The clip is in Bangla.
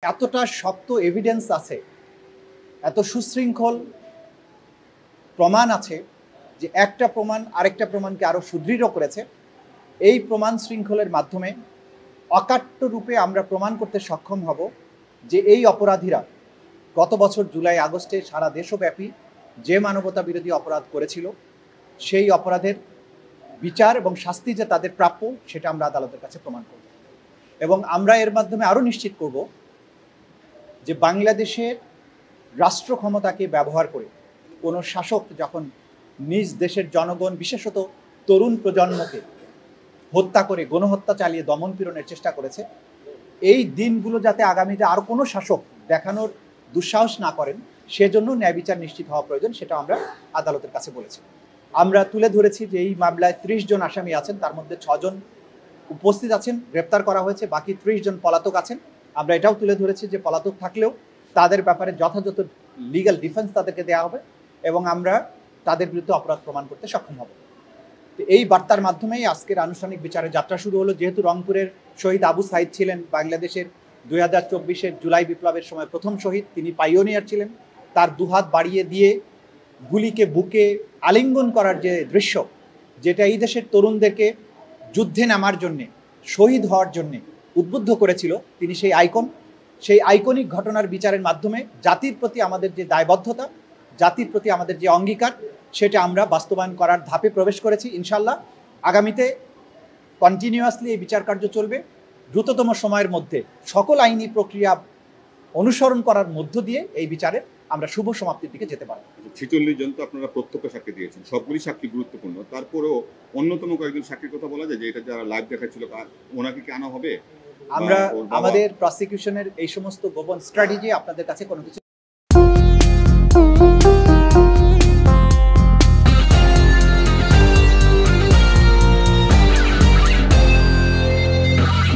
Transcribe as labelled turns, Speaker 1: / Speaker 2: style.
Speaker 1: এতটা শক্ত এভিডেন্স আছে, এত সুশৃঙ্খল প্রমাণ আছে যে একটা প্রমাণ আরেকটা প্রমাণকে আরো সুদৃঢ় করেছে। এই প্রমাণ শৃঙ্খলের মাধ্যমে অকাট্য রূপে আমরা প্রমাণ করতে সক্ষম হব যে এই অপরাধীরা গত বছর জুলাই আগস্টে সারা দেশব্যাপী যে মানবতা বিরোধী অপরাধ করেছিল সেই অপরাধের বিচার এবং শাস্তি যে তাদের প্রাপ্য সেটা আমরা আদালতের কাছে প্রমাণ করব। এবং আমরা এর মাধ্যমে আরো নিশ্চিত করব যে বাংলাদেশের রাষ্ট্র ক্ষমতাকে ব্যবহার করে কোনো শাসক যখন নিজ দেশের জনগণ বিশেষত তরুণ প্রজন্মকে হত্যা করে গণহত্যা চালিয়ে দমন পীড়নের চেষ্টা করেছে, এই দিনগুলো যাতে আগামীতে আর কোনো শাসক দেখানোর দুঃসাহস না করেন সেজন্য ন্যায় বিচার নিশ্চিত হওয়া প্রয়োজন, সেটা আমরা আদালতের কাছে বলেছি। আমরা তুলে ধরেছি যে এই মামলায় 30 জন আসামি আছেন, তার মধ্যে 6 জন উপস্থিত আছেন, গ্রেপ্তার করা হয়েছে, বাকি 30 জন পলাতক আছেন। আমরা এটাও তুলে ধরেছি যে পলাতক থাকলেও তাদের ব্যাপারে যথাযথ লিগ্যাল ডিফেন্স তাদেরকে দেওয়া হবে এবং আমরা তাদের বিরুদ্ধে অপরাধ প্রমাণ করতে সক্ষম হব। তো এই বার্তার মাধ্যমেই আজকের আনুষ্ঠানিক বিচারের যাত্রা শুরু হলো। যেহেতু রংপুরের শহীদ আবু সাইদ ছিলেন বাংলাদেশের 2024-এর জুলাই বিপ্লবের সময় প্রথম শহীদ, তিনি পাইওনিয়ার ছিলেন। তার দুহাত বাড়িয়ে দিয়ে গুলিকে বুকে আলিঙ্গন করার যে দৃশ্য, যেটা এই দেশের তরুণদেরকে যুদ্ধে নামার জন্যে, শহীদ হওয়ার জন্যে উদ্বুদ্ধ করেছিল, তিনি সেই আইকন। সেই আইকনিক ঘটনার বিচারের মাধ্যমে জাতির প্রতি আমাদের যে দায়বদ্ধতা, জাতির প্রতি আমাদের যে অঙ্গীকার, সেটা আমরা বাস্তবায়ন করার ধাপে প্রবেশ করেছি। ইনশাল্লাহ আগামীতে কন্টিনিউয়াসলি এই বিচার কার্য চলবে। দ্রুততম সময়ের মধ্যে সকল আইনি প্রক্রিয়া অনুসরণ করার মধ্য দিয়ে এই বিচারের আমরা শুভ সমাপ্তির দিকে যেতে পারব।
Speaker 2: 46 জন তো আপনারা প্রত্যক্ষ সাক্ষী দিয়েছেন, সবগুলি সাক্ষী গুরুত্বপূর্ণ, তারপরেও অন্যতম কয়েকজন সাক্ষীর কথা বলা যায় যে এটা যারা লাইভ দেখাচ্ছিল ওনাকে কি আনা হবে?
Speaker 1: আমরা আমাদের প্রসিকিউশনের এই সমস্ত গোপন স্ট্র্যাটেজি আপনাদের কাছে কোনো কিছু